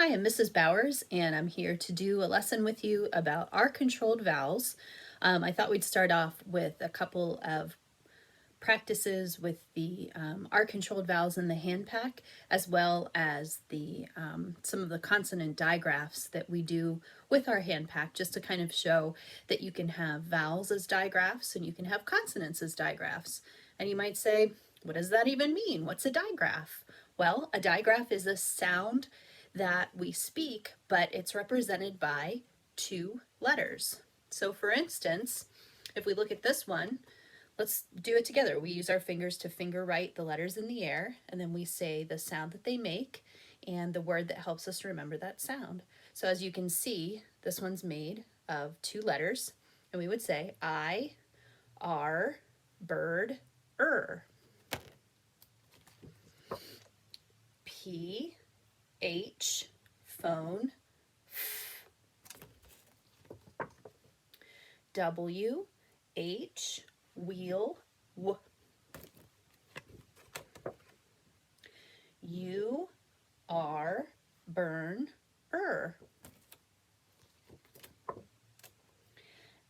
Hi, I'm Mrs. Bowers, and I'm here to do a lesson with you about R-controlled vowels. I thought we'd start off with a couple of practices with the R-controlled vowels in the hand pack, as well as the some of the consonant digraphs that we do with our hand pack, just to kind of show that you can have vowels as digraphs and you can have consonants as digraphs. And you might say, what does that even mean? What's a digraph? Well, a digraph is a sound that we speak, but it's represented by two letters. So for instance, if we look at this one, let's do it together. We use our fingers to finger write the letters in the air, and then we say the sound that they make and the word that helps us remember that sound. So as you can see, this one's made of two letters, and we would say I, R, bird, P, H, phone, W, H, wheel, w. U, R, burn,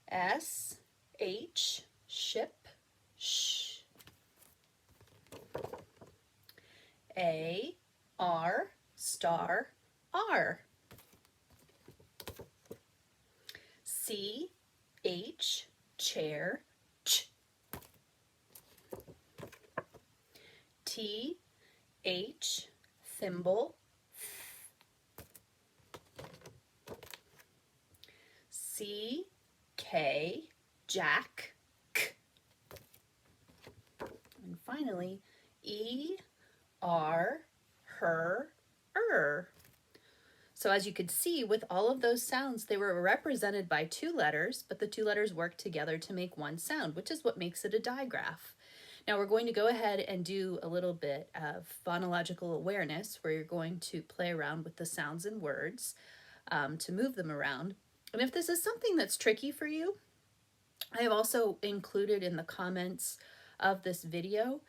S, H, ship, sh. A, R, star, R. C, H, chair, ch. T, H, thimble, C, K, jack, k. And finally, E, R, her, So as you could see, with all of those sounds, they were represented by two letters, but the two letters work together to make one sound, which is what makes it a digraph. Now we're going to go ahead and do a little bit of phonological awareness, where you're going to play around with the sounds and words to move them around. And if this is something that's tricky for you, I have also included in the comments of this video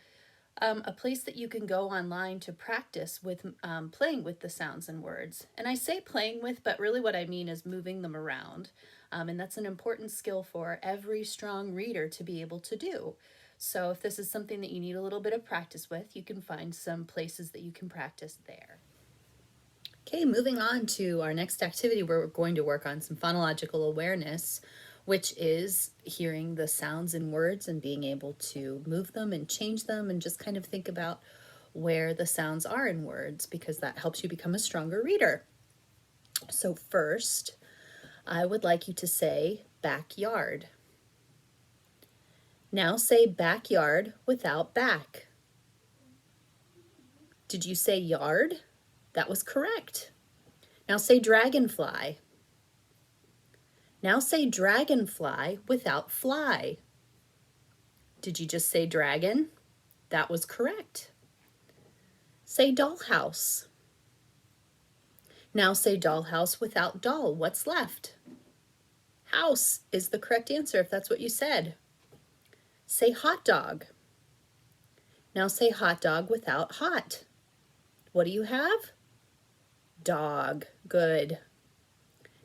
a place that you can go online to practice with playing with the sounds and words. And I say playing with, but really what I mean is moving them around. And that's an important skill for every strong reader to be able to do. So if this is something that you need a little bit of practice with, you can find some places that you can practice there. Okay, moving on to our next activity where we're going to work on some phonological awareness, which is hearing the sounds in words and being able to move them and change them and just kind of think about where the sounds are in words, because that helps you become a stronger reader. So first, I would like you to say backyard. Now say backyard without back. Did you say yard? That was correct. Now say dragonfly. Now say dragonfly without fly. Did you just say dragon? That was correct. Say dollhouse. Now say dollhouse without doll. What's left? House is the correct answer if that's what you said. Say hot dog. Now say hot dog without hot. What do you have? Dog. Good.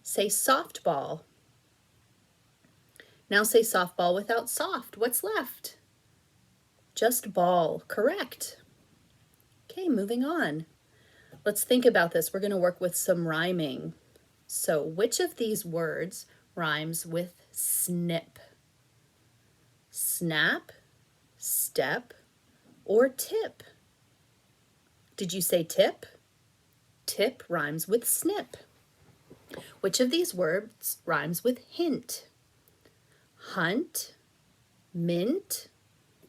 Say softball. Now say softball without soft. What's left? Just ball. Correct. Okay, moving on. Let's think about this. We're going to work with some rhyming. So which of these words rhymes with snip? Snap, step, or tip? Did you say tip? Tip rhymes with snip. Which of these words rhymes with hint? Hunt, mint,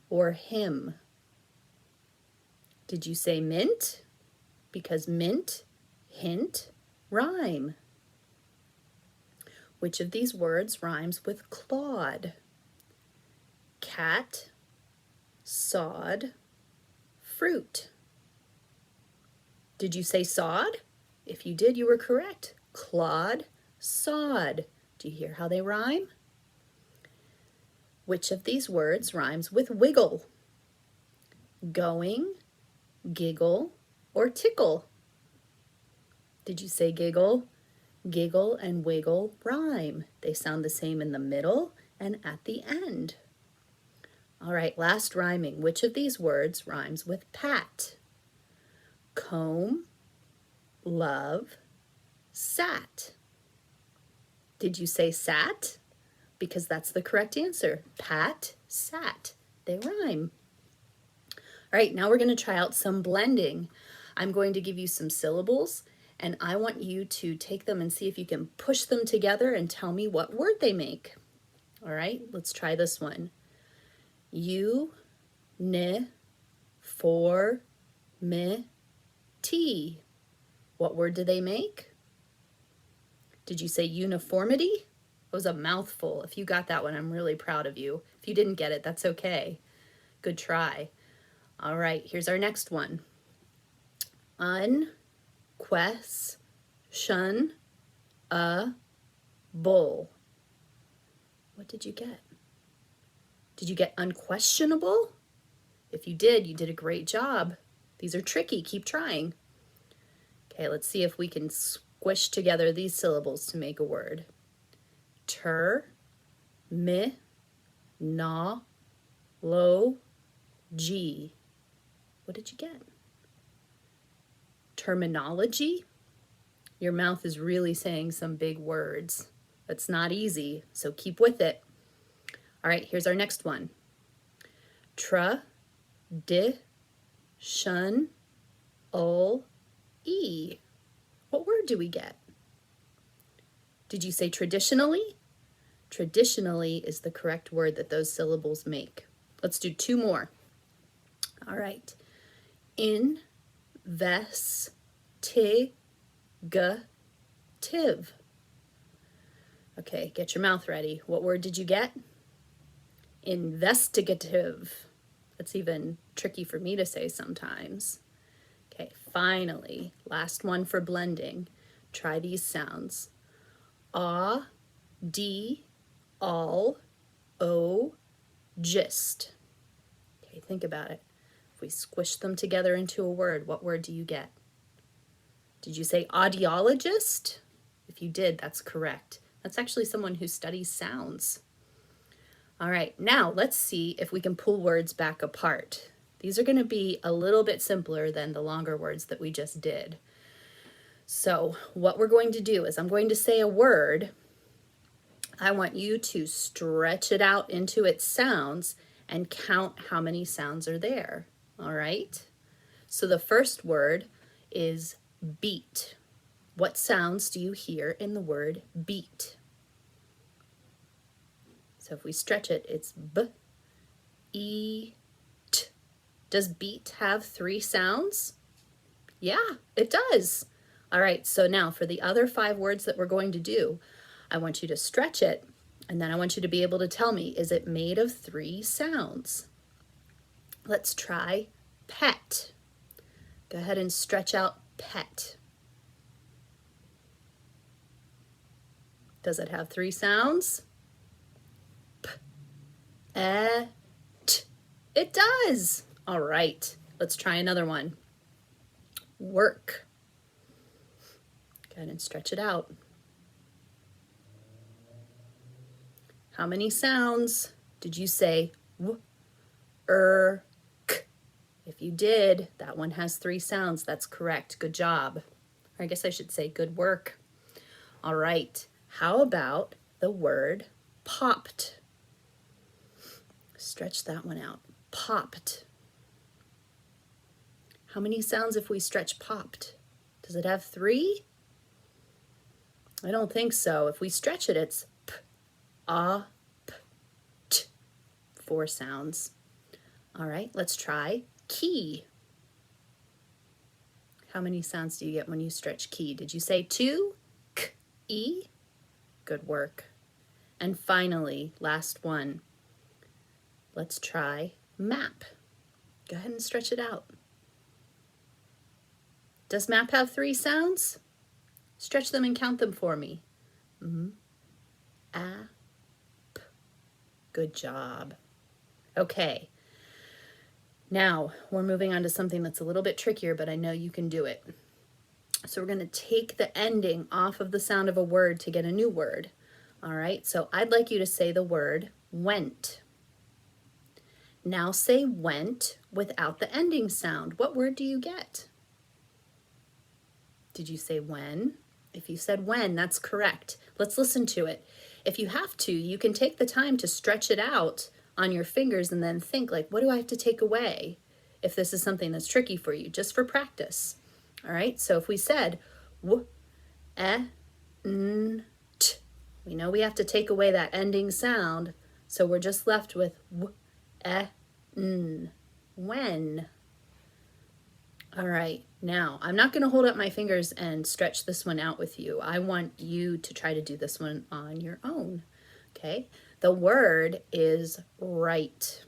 or hymn? Did you say mint? Because mint, hint, rhyme. Which of these words rhymes with clod? Cat, sod, fruit. Did you say sod? If you did, you were correct. Clod, sod. Do you hear how they rhyme? Which of these words rhymes with wiggle? Going, giggle, or tickle? Did you say giggle? Giggle and wiggle rhyme. They sound the same in the middle and at the end. All right, last rhyming. Which of these words rhymes with pat? Comb, love, sat. Did you say sat? Because that's the correct answer. Pat, sat. They rhyme. All right, now we're going to try out some blending. I'm going to give you some syllables, and I want you to take them and see if you can push them together and tell me what word they make. All right, let's try this one. U, N, for, me, T. What word do they make? Did you say uniformity? It was a mouthful. If you got that one, I'm really proud of you. If you didn't get it, that's okay. Good try. All right, here's our next one. Unquestion a bull. What did you get? Did you get unquestionable? If you did a great job. These are tricky. Keep trying. Okay, let's see if we can squish together these syllables to make a word. Ter, mi, na, lo, G. What did you get? Terminology? Your mouth is really saying some big words. That's not easy, so keep with it. All right, here's our next one. Tradition, E. What word do we get? Did you say traditionally? Traditionally is the correct word that those syllables make. Let's do two more. All right. Investigative. Okay, get your mouth ready. What word did you get? Investigative. That's even tricky for me to say sometimes. Okay, finally, last one for blending. Try these sounds. A, D, all, O, gist. Okay, think about it. If we squish them together into a word, what word do you get? Did you say audiologist? If you did, that's correct. That's actually someone who studies sounds. All right, now let's see if we can pull words back apart. These are going to be a little bit simpler than the longer words that we just did. So what we're going to do is I'm going to say a word. I want you to stretch it out into its sounds and count how many sounds are there. All right? So the first word is beat. What sounds do you hear in the word beat? So if we stretch it, it's B, E, T. Does beat have 3 sounds? Yeah, it does. All right, so now for the other 5 words that we're going to do, I want you to stretch it, and then I want you to be able to tell me, is it made of 3 sounds? Let's try pet. Go ahead and stretch out pet. Does it have 3 sounds? P, E, T. It does. All right, let's try another one. Work. Go ahead and stretch it out. How many sounds did you say w, k? If you did, that one has 3 sounds. That's correct. Good job. Or I guess I should say good work. All right. How about the word popped? Stretch that one out. Popped. How many sounds if we stretch popped? Does it have 3? I don't think so. If we stretch it, it's p, a, p, t. 4 sounds. All right, let's try key. How many sounds do you get when you stretch key? Did you say 2? K, E? Good work. And finally, last one. Let's try map. Go ahead and stretch it out. Does map have 3 sounds? Stretch them and count them for me. A, p. Good job. Okay. Now, we're moving on to something that's a little bit trickier, but I know you can do it. So we're going to take the ending off of the sound of a word to get a new word. All right, so I'd like you to say the word went. Now say went without the ending sound. What word do you get? Did you say when? If you said when, that's correct. Let's listen to it. If you have to, you can take the time to stretch it out on your fingers and then think like, what do I have to take away if this is something that's tricky for you, just for practice. All right, so if we said w, e, n, t, we know we have to take away that ending sound, so we're just left with w, e, n, when. All right, now I'm not going to hold up my fingers and stretch this one out with you. I want you to try to do this one on your own, okay? The word is right.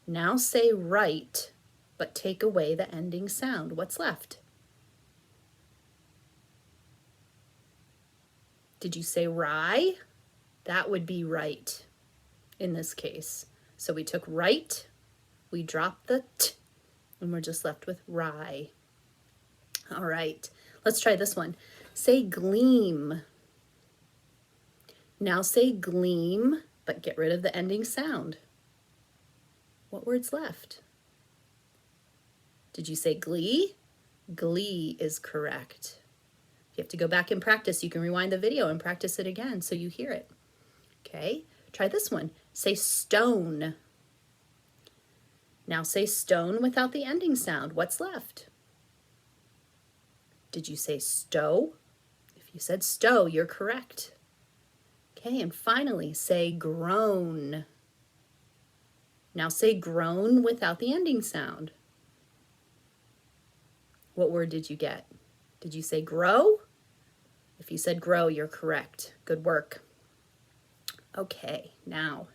Now say right, but take away the ending sound. What's left? Did you say rye? That would be right in this case. So we took right, we dropped the t, and we're just left with rye. All right, let's try this one. Say gleam. Now say gleam, but get rid of the ending sound. What word's left? Did you say glee? Glee is correct. If you have to go back and practice, you can rewind the video and practice it again so you hear it. Okay, try this one. Say stone. Now say stone without the ending sound. What's left? Did you say stow? If you said stow, you're correct. Okay, and finally, say grown. Now say grown without the ending sound. What word did you get? Did you say grow? If you said grow, you're correct. Good work. Okay, now,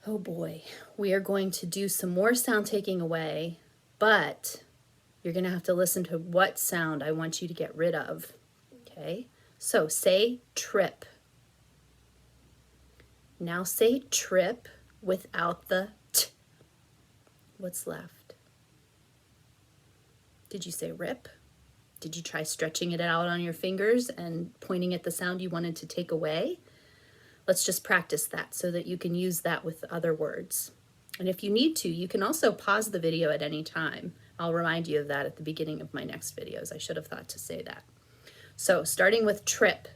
oh boy, we are going to do some more sound taking away, but you're going to have to listen to what sound I want you to get rid of. Okay, so say trip. Now say trip without the t. What's left? Did you say rip? Did you try stretching it out on your fingers and pointing at the sound you wanted to take away? Let's just practice that so that you can use that with other words. And if you need to, you can also pause the video at any time. I'll remind you of that at the beginning of my next videos. I should have thought to say that. So starting with trip,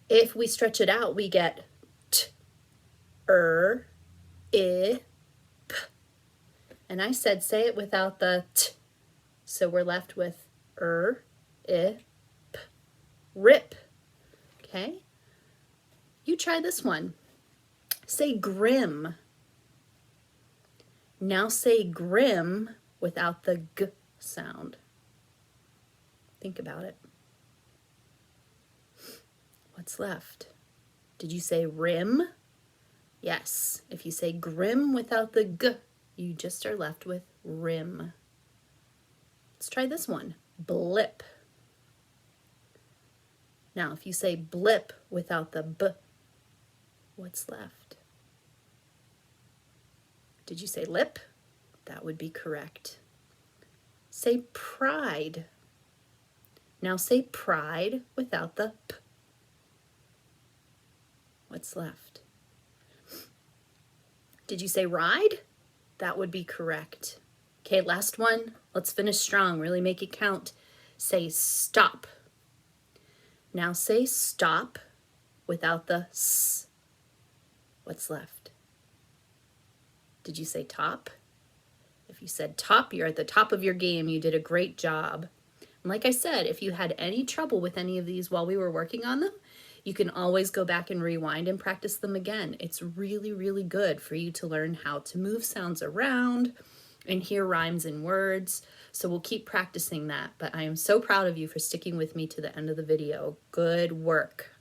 if we stretch it out, we get t, I, p. And I said say it without the t. So we're left with I, p, rip. Okay? You try this one. Say grim. Now say grim without the g sound. Think about it. What's left? Did you say rim? Yes. If you say grim without the g, you just are left with rim. Let's try this one. Blip. Now, if you say blip without the b, what's left? Did you say lip? That would be correct. Say pride. Now say pride without the p. What's left? Did you say ride? That would be correct. Okay, last one. Let's finish strong. Really make it count. Say stop. Now say stop without the s. What's left? Did you say top? If you said top, you're at the top of your game. You did a great job. And like I said, if you had any trouble with any of these while we were working on them, you can always go back and rewind and practice them again. It's really, really good for you to learn how to move sounds around and hear rhymes in words. So we'll keep practicing that. But I am so proud of you for sticking with me to the end of the video. Good work.